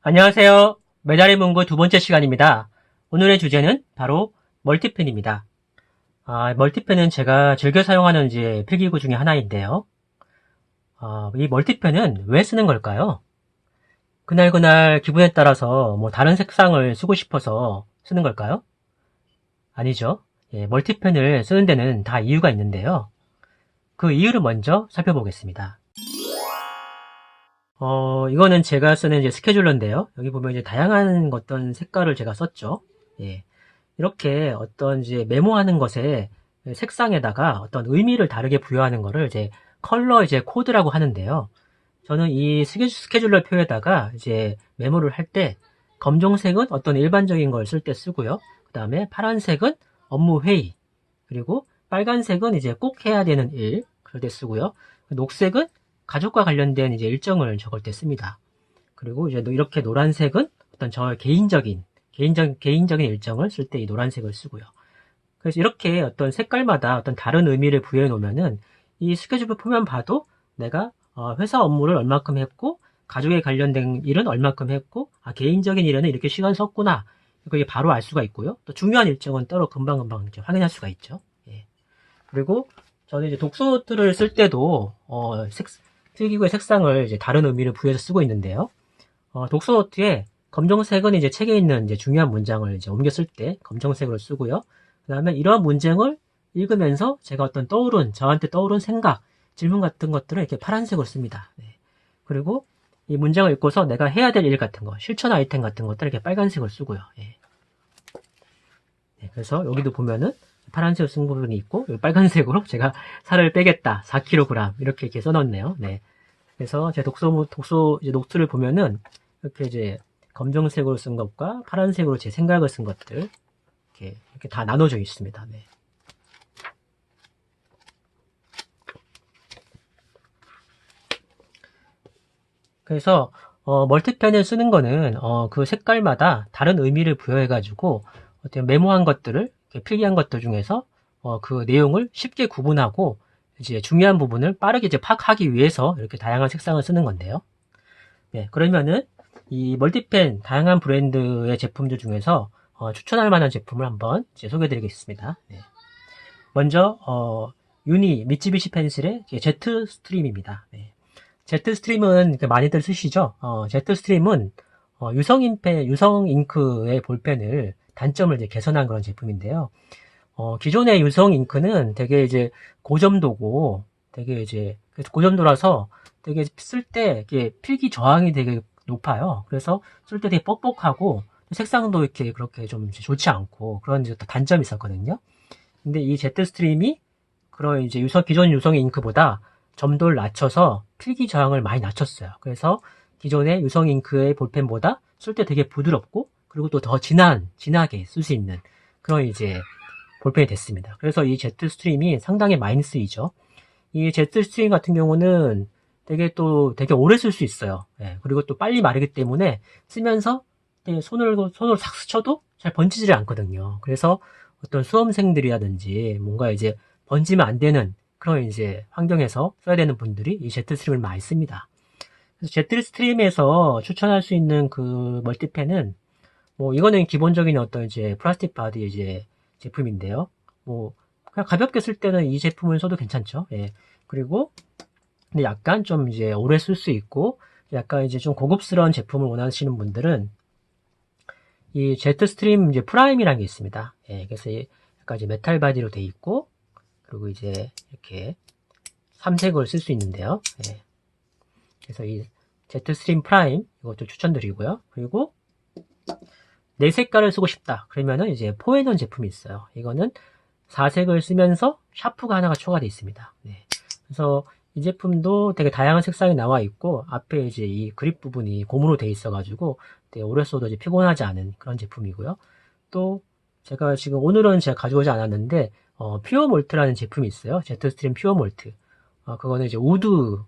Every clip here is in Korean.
안녕하세요. 메달의 문구 두 번째 시간입니다. 오늘의 주제는 바로 멀티펜입니다. 멀티펜은 제가 즐겨 사용하는 이제 필기구 중에 하나인데요. 이 멀티펜은 왜 쓰는 걸까요? 그날그날 기분에 따라서 뭐 다른 색상을 쓰고 싶어서 쓰는 걸까요? 아니죠. 멀티펜을 쓰는 데는 다 이유가 있는데요. 그 이유를 먼저 살펴보겠습니다. 이거는 제가 쓰는 이제 스케줄러인데요. 여기 보면 이제 다양한 어떤 색깔을 제가 썼죠. 예. 이렇게 어떤 이제 메모하는 것에 색상에다가 어떤 의미를 다르게 부여하는 거를 이제 컬러 이제 코드라고 하는데요. 저는 이 스케줄러 표에다가 이제 메모를 할 때 검정색은 어떤 일반적인 걸 쓸 때 쓰고요. 그 다음에 파란색은 업무 회의, 그리고 빨간색은 이제 꼭 해야 되는 일, 그럴 때 쓰고요. 녹색은 가족과 관련된 이제 일정을 적을 때 씁니다. 그리고 이제 이렇게 노란색은 어떤 저 개인적인 일정을 쓸 때 이 노란색을 쓰고요. 그래서 이렇게 어떤 색깔마다 어떤 다른 의미를 부여해 놓으면은 이 스케줄표 표만 봐도 내가 회사 업무를 얼마큼 했고, 가족에 관련된 일은 얼마큼 했고, 개인적인 일에는 이렇게 시간 썼구나. 그게 바로 알 수가 있고요. 또 중요한 일정은 따로 금방금방 이제 확인할 수가 있죠. 예. 그리고 저는 이제 독서 노트를 쓸 때도 필기구의 색상을 이제 다른 의미를 부여해서 쓰고 있는데요. 독서 노트에 검정색은 이제 책에 있는 이제 중요한 문장을 이제 옮겨 쓸 때 검정색으로 쓰고요. 그 다음에 이러한 문장을 읽으면서 제가 어떤 저한테 떠오른 생각, 질문 같은 것들을 이렇게 파란색으로 씁니다. 네. 그리고 이 문장을 읽고서 내가 해야 될 일 같은 거, 실천 아이템 같은 것들을 이렇게 빨간색으로 쓰고요. 예. 네, 그래서 여기도 보면은 파란색으로 쓴 부분이 있고, 여기 빨간색으로 제가 살을 빼겠다, 4kg 이렇게 써놨네요. 네. 그래서 제 독서 이제 노트를 보면은 이렇게 이제 검정색으로 쓴 것과 파란색으로 제 생각을 쓴 것들 이렇게 다 나눠져 있습니다. 네. 그래서 멀티펜을 쓰는 거는 그 색깔마다 다른 의미를 부여해가지고 어떻게 메모한 것들을 필기한 것들 중에서 그 내용을 쉽게 구분하고 이제 중요한 부분을 빠르게 이제 파악하기 위해서 이렇게 다양한 색상을 쓰는 건데요. 네, 그러면은 이 멀티펜 다양한 브랜드의 제품들 중에서 추천할 만한 제품을 한번 소개해 드리겠습니다. 네. 먼저 미쓰비시 펜슬의 제트 스트림입니다. 네. 제트 스트림은 많이들 쓰시죠? 제트 스트림은 유성 잉크의 볼펜을 단점을 이제 개선한 그런 제품인데요. 기존의 유성 잉크는 되게 이제 고점도고 되게 이제 고점도라서 되게 쓸 때 필기 저항이 되게 높아요. 그래서 쓸 때 되게 뻑뻑하고 색상도 이렇게 그렇게 좀 좋지 않고 그런 이제 단점이 있었거든요. 근데 이 제트 스트림이 그런 이제 기존 유성 잉크보다 점도를 낮춰서 필기 저항을 많이 낮췄어요. 그래서 기존의 유성 잉크의 볼펜보다 쓸 때 되게 부드럽고 그리고 또 더 진하게 쓸 수 있는 그런 이제 볼펜이 됐습니다. 그래서 이 제트 스트림이 상당히 많이 쓰이죠. 이 제트 스트림 같은 경우는 되게 오래 쓸 수 있어요. 예, 그리고 또 빨리 마르기 때문에 쓰면서 손을 싹 스쳐도 잘 번지질 않거든요. 그래서 어떤 수험생들이라든지 뭔가 이제 번지면 안 되는 그런 이제 환경에서 써야 되는 분들이 이 제트 스트림을 많이 씁니다. 그래서 제트 스트림에서 추천할 수 있는 그 멀티펜은 뭐 이거는 기본적인 어떤 이제 플라스틱 바디 이제 제품인데요. 뭐 그냥 가볍게 쓸 때는 이 제품을 써도 괜찮죠. 예. 그리고 근데 약간 좀 이제 오래 쓸 수 있고 약간 이제 좀 고급스러운 제품을 원하시는 분들은 이 제트 스트림 이제 프라임이라는 게 있습니다. 예. 그래서 약간 이제 메탈 바디로 돼 있고 그리고 이제 이렇게 삼색을 쓸 수 있는데요. 예. 그래서 이 제트 스트림 프라임 이것도 추천드리고요. 그리고 네 색깔을 쓰고 싶다. 그러면은 이제 포에넌 제품이 있어요. 이거는 4색을 쓰면서 샤프가 하나가 추가되어 있습니다. 네. 그래서 이 제품도 되게 다양한 색상이 나와 있고 앞에 이제 이 그립 부분이 고무로 되어 있어가지고 되게 오래 써도 이제 피곤하지 않은 그런 제품이고요. 또 제가 지금 오늘은 제가 가져오지 않았는데 퓨어 몰트라는 제품이 있어요. 제트스트림 퓨어 몰트. 그거는 이제 우드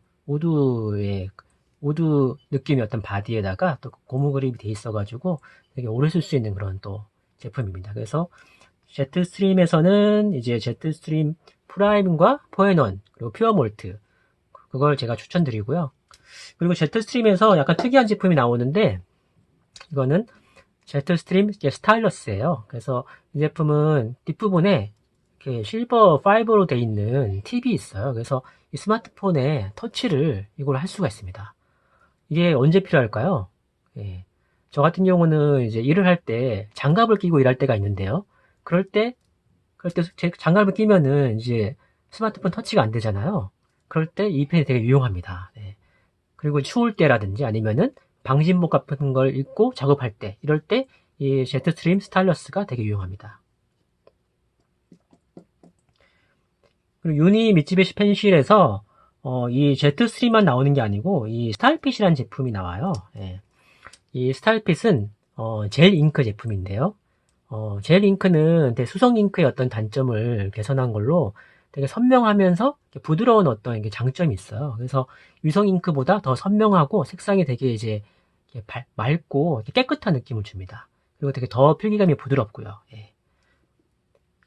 느낌의 어떤 바디에다가 또 고무 그립이 돼 있어가지고 되게 오래 쓸 수 있는 그런 또 제품입니다. 그래서 제트스트림에서는 이제 제트스트림 프라임과 포에넌 그리고 퓨어 몰트 그걸 제가 추천드리고요. 그리고 제트스트림에서 약간 특이한 제품이 나오는데 이거는 제트스트림 스타일러스예요. 그래서 이 제품은 뒷부분에 이렇게 실버 파이버로 되어 있는 팁이 있어요. 그래서 이 스마트폰에 터치를 이걸 할 수가 있습니다. 이게 언제 필요할까요? 예. 저 같은 경우는 이제 일을 할 때 장갑을 끼고 일할 때가 있는데요. 그럴 때 장갑을 끼면은 이제 스마트폰 터치가 안 되잖아요. 그럴 때 이 펜이 되게 유용합니다. 네. 그리고 추울 때라든지 아니면은 방진복 같은 걸 입고 작업할 때, 이럴 때 이 제트스트림 스타일러스가 되게 유용합니다. 그리고 유니 미쯔비시 펜실에서 이 제트스트림만 나오는 게 아니고 이 스타일핏이라는 제품이 나와요. 예. 이 스타일핏은 젤 잉크 제품인데요. 젤 잉크는 수성 잉크의 어떤 단점을 개선한 걸로 되게 선명하면서 부드러운 어떤 장점이 있어요. 그래서 유성 잉크보다 더 선명하고 색상이 되게 이제 맑고 깨끗한 느낌을 줍니다. 그리고 되게 더 필기감이 부드럽고요. 예.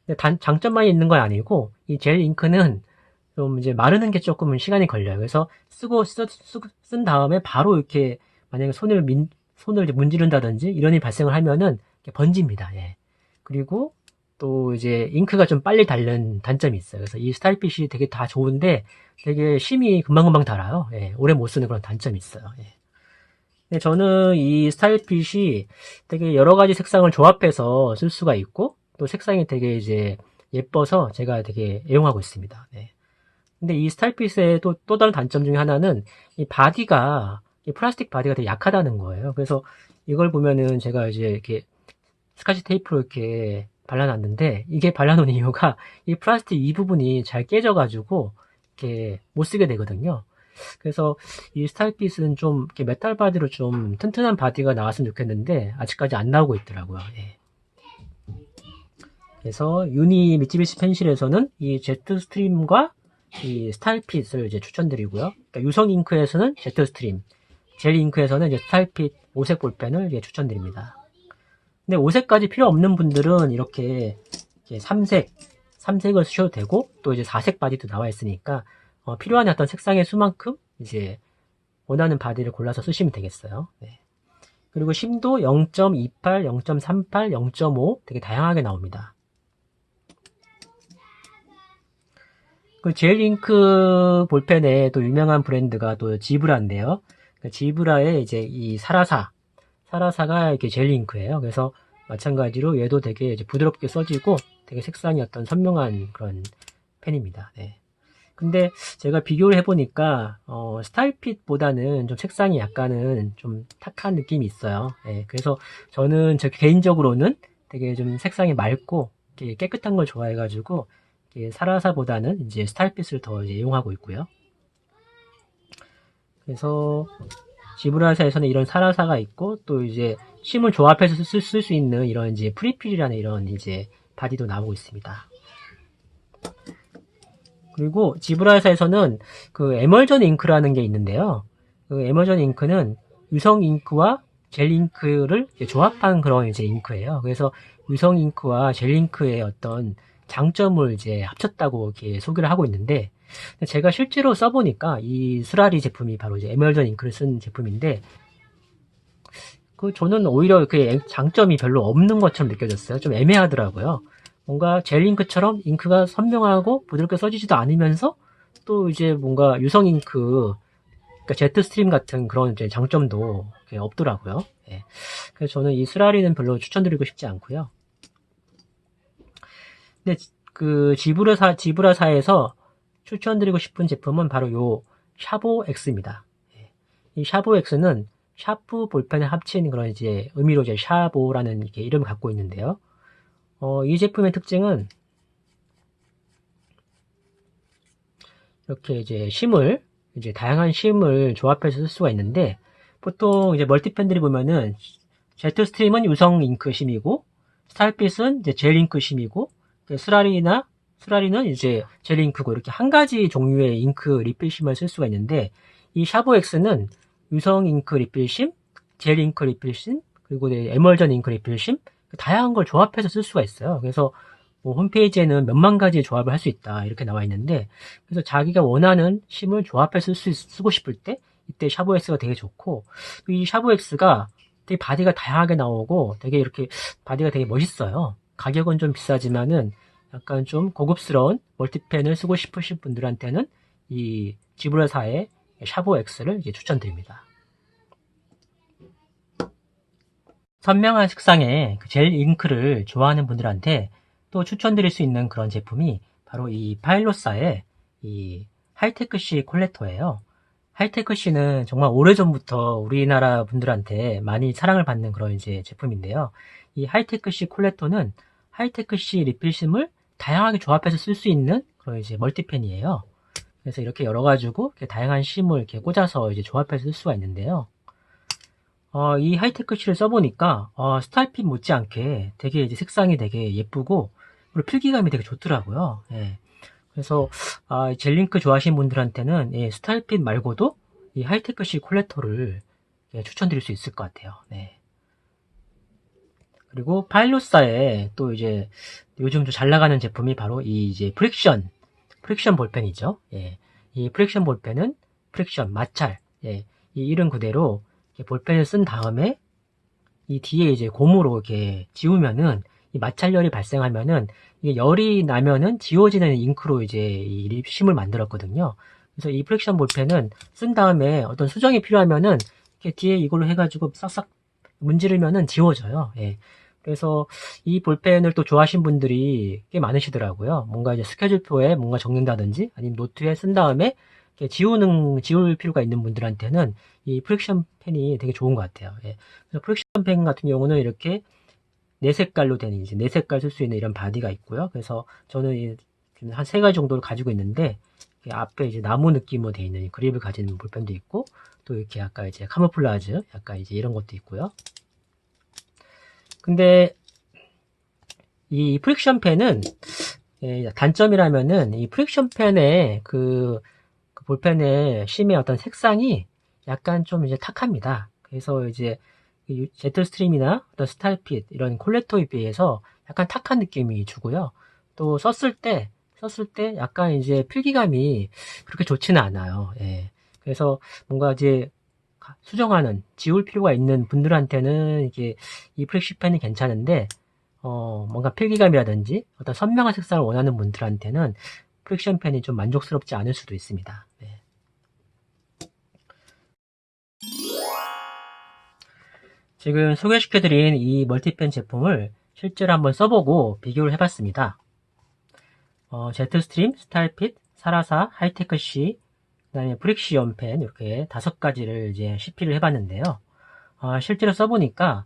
근데 장점만 있는 건 아니고 이 젤 잉크는 좀 이제 마르는 게 조금 시간이 걸려요. 그래서 쓴 다음에 바로 이렇게 만약에 손을 이제 문지른다든지 이런 일이 발생을 하면은 번집니다. 예. 그리고 또 이제 잉크가 좀 빨리 닳는 단점이 있어요. 그래서 이 스타일핏이 되게 다 좋은데 되게 심이 금방금방 닳아요. 예. 오래 못 쓰는 그런 단점이 있어요. 예. 근데 저는 이 스타일핏이 되게 여러 가지 색상을 조합해서 쓸 수가 있고 또 색상이 되게 이제 예뻐서 제가 되게 애용하고 있습니다. 네. 근데 이 스타일핏의 또 다른 단점 중에 하나는 이 바디가 이 플라스틱 바디가 되게 약하다는 거예요. 그래서 이걸 보면은 제가 이제 이렇게 스카치 테이프로 이렇게 발라놨는데 이게 발라놓은 이유가 이 플라스틱 이 부분이 잘 깨져가지고 이렇게 못 쓰게 되거든요. 그래서 이 스타일핏은 좀 이렇게 메탈 바디로 좀 튼튼한 바디가 나왔으면 좋겠는데 아직까지 안 나오고 있더라고요. 예. 그래서 유니 미쯔비시 펜실에서는 이 제트스트림과 이 스타일핏을 이제 추천드리고요. 그러니까 유성 잉크에서는 제트스트림, 젤 잉크에서는 이제 스타일핏 5색 볼펜을 이제 추천드립니다. 근데 5색까지 필요 없는 분들은 이렇게 3색을 쓰셔도 되고 또 이제 4색 바디도 나와 있으니까 필요한 어떤 색상의 수만큼 이제 원하는 바디를 골라서 쓰시면 되겠어요. 네. 그리고 심도 0.28, 0.38, 0.5 되게 다양하게 나옵니다. 그 젤 잉크 볼펜에 또 유명한 브랜드가 또 지브라인데요. 그 지브라의 이제 이 사라사가 이렇게 젤 잉크예요. 그래서 마찬가지로 얘도 되게 이제 부드럽게 써지고 되게 색상이 어떤 선명한 그런 펜입니다. 네. 근데 제가 비교를 해보니까 스타일핏보다는 좀 색상이 약간은 좀 탁한 느낌이 있어요. 네. 그래서 저는 제 개인적으로는 되게 좀 색상이 맑고 깨끗한 걸 좋아해가지고 사라사보다는 이제 스타일핏을 더 이제 이용하고 있고요. 그래서 지브라사에서는 이런 사라사가 있고 또 이제 심을 조합해서 쓸 수 있는 이런 이제 프리필이라는 이런 이제 바디도 나오고 있습니다. 그리고 지브라사에서는 그 에멀전 잉크라는 게 있는데요. 그 에멀전 잉크는 유성 잉크와 젤 잉크를 조합한 그런 이제 잉크예요. 그래서 유성 잉크와 젤 잉크의 어떤 장점을 이제 합쳤다고 이렇게 소개를 하고 있는데 제가 실제로 써보니까 이 스라리 제품이 바로 이제 에멀전 잉크를 쓴 제품인데 저는 오히려 그 장점이 별로 없는 것처럼 느껴졌어요. 좀 애매하더라고요. 뭔가 젤 잉크처럼 잉크가 선명하고 부드럽게 써지지도 않으면서 또 이제 뭔가 유성 잉크, 그러니까 제트 스트림 같은 그런 이제 장점도 없더라고요. 예. 그래서 저는 이 스라리는 별로 추천드리고 싶지 않고요. 근데 그 지브라사에서 추천드리고 싶은 제품은 바로 요 샤보 X입니다. 이 샤보 X는 샤프 볼펜에 합친 그런 이제 의미로 이제 샤보라는 이렇게 이름을 갖고 있는데요. 이 제품의 특징은 이렇게 이제 다양한 심을 조합해서 쓸 수가 있는데 보통 이제 멀티펜들이 보면은 제트스트림은 유성 잉크 심이고 스타일핏은 이제 젤 잉크 심이고 스라리는 이제 젤 잉크고 이렇게 한 가지 종류의 잉크 리필심을 쓸 수가 있는데 이 샤보 X는 유성 잉크 리필심, 젤 잉크 리필심, 그리고 에멀전 잉크 리필심 다양한 걸 조합해서 쓸 수가 있어요. 그래서 뭐 홈페이지에는 몇만 가지의 조합을 할 수 있다 이렇게 나와 있는데 그래서 자기가 원하는 심을 조합해서 쓰고 싶을 때 이때 샤보엑스가 되게 좋고 이 샤보엑스가 되게 바디가 다양하게 나오고 되게 이렇게 바디가 되게 멋있어요. 가격은 좀 비싸지만은 약간 좀 고급스러운 멀티펜을 쓰고 싶으신 분들한테는 이 지브라사의 샤보 X를 추천드립니다. 선명한 색상의 젤 잉크를 좋아하는 분들한테 또 추천드릴 수 있는 그런 제품이 바로 이 파일로사의 이 하이테크C 콜렉터예요. 하이테크C는 정말 오래전부터 우리나라 분들한테 많이 사랑을 받는 그런 이제 제품인데요. 이 하이테크C 콜렉터는 하이테크C 리필심을 다양하게 조합해서 쓸 수 있는 그런 이제 멀티펜이에요. 그래서 이렇게 열어가지고 이렇게 다양한 심을 이렇게 꽂아서 이제 조합해서 쓸 수가 있는데요. 이 하이테크C를 써보니까 스타일핏 못지않게 되게 이제 색상이 되게 예쁘고 그리고 필기감이 되게 좋더라고요. 예. 그래서 젤링크 좋아하시는 분들한테는 스타일핏 말고도 이 하이테크C 콜렉터를 추천드릴 수 있을 것 같아요. 네. 그리고 파일로사의 또 이제 요즘 좀 잘 나가는 제품이 바로 이 이제 프릭션 볼펜이죠. 예. 이 프릭션 볼펜은 프릭션 마찰, 예. 이 이름 그대로 볼펜을 쓴 다음에 이 뒤에 이제 고무로 이렇게 지우면은 이 마찰열이 발생하면은 이게 열이 나면은 지워지는 잉크로 이제 이 심을 만들었거든요. 그래서 이 프릭션 볼펜은 쓴 다음에 어떤 수정이 필요하면은 이렇게 뒤에 이걸로 해가지고 싹싹 문지르면은 지워져요. 예. 그래서 이 볼펜을 또 좋아하시는 분들이 꽤 많으시더라고요. 뭔가 이제 스케줄표에 뭔가 적는다든지 아니면 노트에 쓴 다음에 지울 필요가 있는 분들한테는 이 프릭션 펜이 되게 좋은 것 같아요. 예. 그래서 프릭션 펜 같은 경우는 이렇게 네 색깔로 된 이제 네 색깔 쓸 수 있는 이런 바디가 있고요. 그래서 저는 한 세 가지 정도를 가지고 있는데 앞에 이제 나무 느낌으로 되어 있는 그립을 가진 볼펜도 있고 또 이렇게 아까 이제 카모플라즈 약간 이제 이런 것도 있고요. 근데 이 프릭션 펜은 단점이라면은 이 프릭션 펜의 그 볼펜의 심의 어떤 색상이 약간 좀 이제 탁합니다. 그래서 이제 제트스트림이나 어떤 스타일핏 이런 콜렉터에 비해서 약간 탁한 느낌이 주고요. 또 썼을 때 약간 이제 필기감이 그렇게 좋지는 않아요. 예. 그래서 뭔가 이제 수정하는 지울 필요가 있는 분들한테는 이게 이 프릭션 펜이 괜찮은데 뭔가 필기감이라든지 어떤 선명한 색상을 원하는 분들한테는 프릭션 펜이 좀 만족스럽지 않을 수도 있습니다. 네. 지금 소개시켜드린 이 멀티펜 제품을 실제로 한번 써보고 비교를 해봤습니다. 제트스트림, 스타일핏, 사라사, 하이테크C, 그 다음에 프릭시온 펜 이렇게 5가지를 이제 CP를 해봤는데요. 실제로 써보니까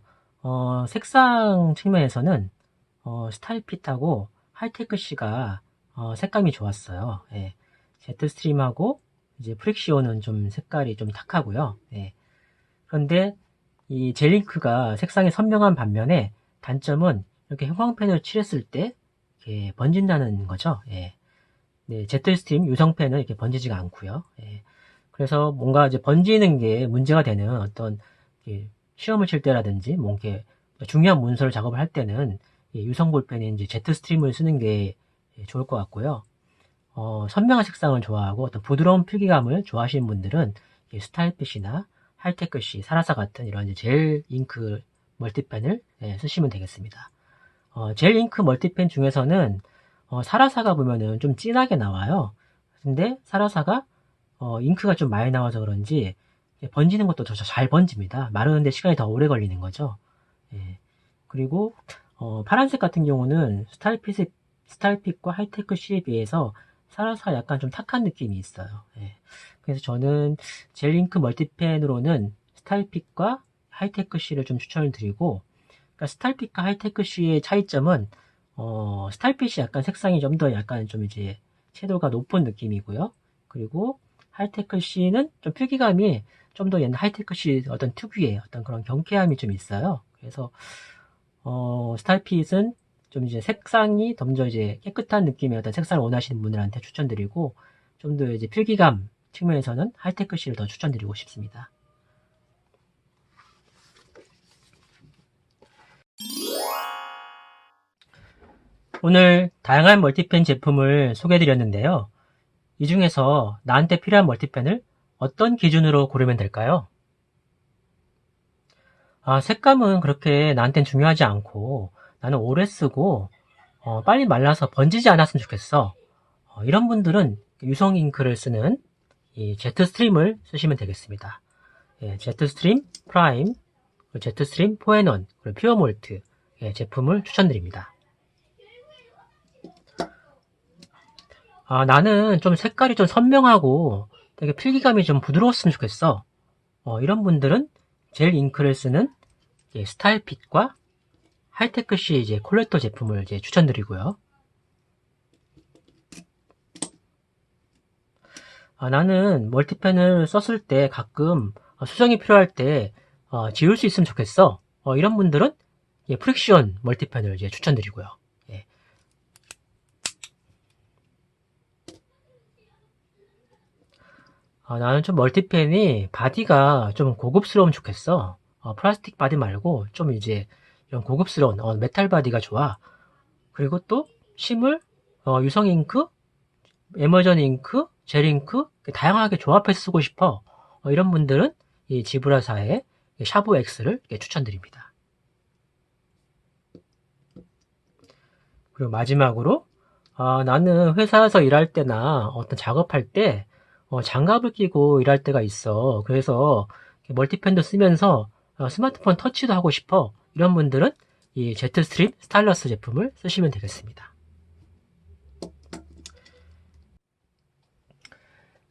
색상 측면에서는 스타일핏하고 하이테크C가 색감이 좋았어요. 예. 제트스트림하고 이제 프릭시온은 좀 색깔이 좀 탁하고요. 예. 그런데 이 젤링크가 색상이 선명한 반면에 단점은 이렇게 형광펜을 칠했을 때 이렇게 번진다는 거죠. 예. 네, 제트스트림 유성펜은 이렇게 번지지가 않고요. 예. 그래서 뭔가 이제 번지는 게 문제가 되는 어떤 시험을 칠 때라든지 뭐 이렇게 중요한 문서를 작업을 할 때는 유성 볼펜인 이제 제트스트림을 쓰는 게 좋을 것 같고요. 선명한 색상을 좋아하고 어떤 부드러운 필기감을 좋아하시는 분들은 스타일핏이나 하이테크C, 사라사 같은 이런 젤 잉크 멀티펜을 쓰시면 되겠습니다. 젤 잉크 멀티펜 중에서는 사라사가 보면은 좀 진하게 나와요. 근데 사라사가 잉크가 좀 많이 나와서 그런지 번지는 것도 더 잘 번집니다. 마르는데 시간이 더 오래 걸리는 거죠. 예. 그리고 파란색 같은 경우는 스타일핏과 하이테크C에 비해서 사라사 약간 좀 탁한 느낌이 있어요. 예. 그래서 저는 젤링크 멀티펜으로는 스타일핏과 하이테크C를 좀 추천을 드리고, 그러니까 스타일핏과 하이테크C의 차이점은 스타일핏이 약간 색상이 좀 더 약간 좀 이제 채도가 높은 느낌이고요. 그리고 하이테크C는 좀 필기감이 좀 더 옛날 하이테크C 어떤 특유의 어떤 그런 경쾌함이 좀 있어요. 그래서 스타일핏은 좀 이제 색상이 좀 더 이제 깨끗한 느낌의 어떤 색상을 원하시는 분들한테 추천드리고, 좀 더 이제 필기감 측면에서는 하이테크C를 더 추천드리고 싶습니다. 오늘 다양한 멀티펜 제품을 소개해드렸는데요. 이 중에서 나한테 필요한 멀티펜을 어떤 기준으로 고르면 될까요? 색감은 그렇게 나한텐 중요하지 않고 나는 오래 쓰고 빨리 말라서 번지지 않았으면 좋겠어. 이런 분들은 유성 잉크를 쓰는 이 제트스트림을 쓰시면 되겠습니다. 예, 제트스트림 프라임, 제트스트림 포앤원, 그리고 퓨어몰트 제품을 추천드립니다. 나는 좀 색깔이 좀 선명하고 되게 필기감이 좀 부드러웠으면 좋겠어. 이런 분들은 젤 잉크를 쓰는 스타일핏과 하이테크시 이제 콜렉터 제품을 이제 추천드리고요. 나는 멀티펜을 썼을 때 가끔 수정이 필요할 때 지울 수 있으면 좋겠어. 이런 분들은 프릭션 멀티펜을 이제 추천드리고요. 예. 나는 좀 멀티펜이 바디가 좀 고급스러우면 좋겠어. 플라스틱 바디 말고 좀 이제 이런 고급스러운 메탈 바디가 좋아. 그리고 또 심을 유성 잉크, 에머전 잉크, 젤 잉크 다양하게 조합해서 쓰고 싶어. 이런 분들은 이 지브라사의 샤브 X를 추천드립니다. 그리고 마지막으로 나는 회사에서 일할 때나 어떤 작업할 때 장갑을 끼고 일할 때가 있어. 그래서 멀티펜도 쓰면서 스마트폰 터치도 하고 싶어. 이런 분들은 이 제트스트림 스타일러스 제품을 쓰시면 되겠습니다.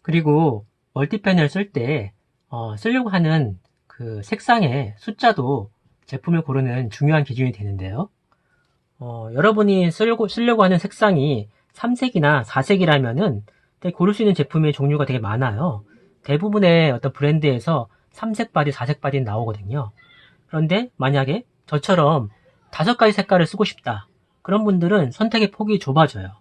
그리고 멀티펜을 쓸 때 쓰려고 하는 그 색상의 숫자도 제품을 고르는 중요한 기준이 되는데요. 여러분이 쓰려고 하는 색상이 3색이나 4색이라면은 고를 수 있는 제품의 종류가 되게 많아요. 대부분의 어떤 브랜드에서 3색 바디, 4색 바디 나오거든요. 그런데 만약에 저처럼 5가지 색깔을 쓰고 싶다. 그런 분들은 선택의 폭이 좁아져요.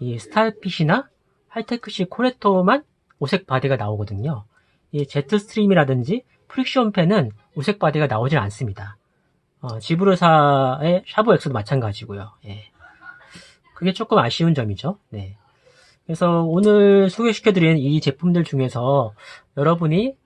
이 스타일핏이나 하이테크시 콜렉터만 5색 바디가 나오거든요. 이 제트스트림이라든지 프릭션 펜은 5색 바디가 나오질 않습니다. 지브르사의 샤브 X도 마찬가지고요. 예. 그게 조금 아쉬운 점이죠. 네. 그래서 오늘 소개시켜드린 이 제품들 중에서 여러분이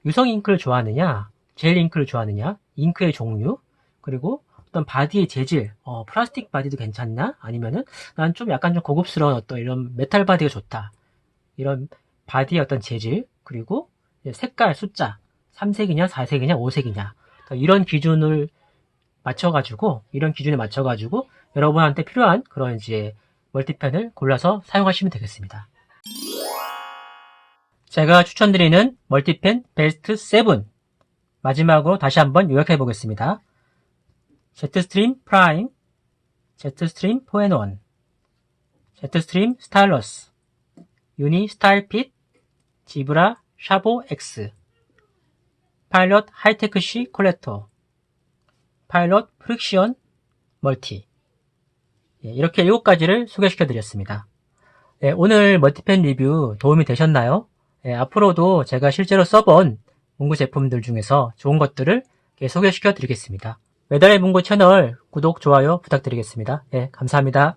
유성 잉크를 좋아하느냐, 젤 잉크를 좋아하느냐, 잉크의 종류, 그리고 어떤 바디의 재질, 플라스틱 바디도 괜찮나? 아니면은 난 좀 약간 좀 고급스러운 어떤 이런 메탈 바디가 좋다. 이런 바디의 어떤 재질, 그리고 색깔, 숫자, 3색이냐, 4색이냐, 5색이냐. 이런 기준을 이런 기준에 맞춰가지고 여러분한테 필요한 그런 이제 멀티펜을 골라서 사용하시면 되겠습니다. 제가 추천드리는 멀티펜 베스트 7 마지막으로 다시 한번 요약해 보겠습니다. 제트스트림 프라임, 제트스트림 포앤원, 제트스트림 스타일러스, 유니 스타일핏, 지브라 샤보 X, 파일럿 하이테크시 콜렉터, 파일럿 프릭션 멀티. 이렇게 7가지를 소개시켜 드렸습니다. 오늘 멀티펜 리뷰 도움이 되셨나요? 앞으로도 제가 실제로 써본 문구 제품들 중에서 좋은 것들을 소개시켜 드리겠습니다. 메달의 문구 채널 구독, 좋아요 부탁드리겠습니다. 감사합니다.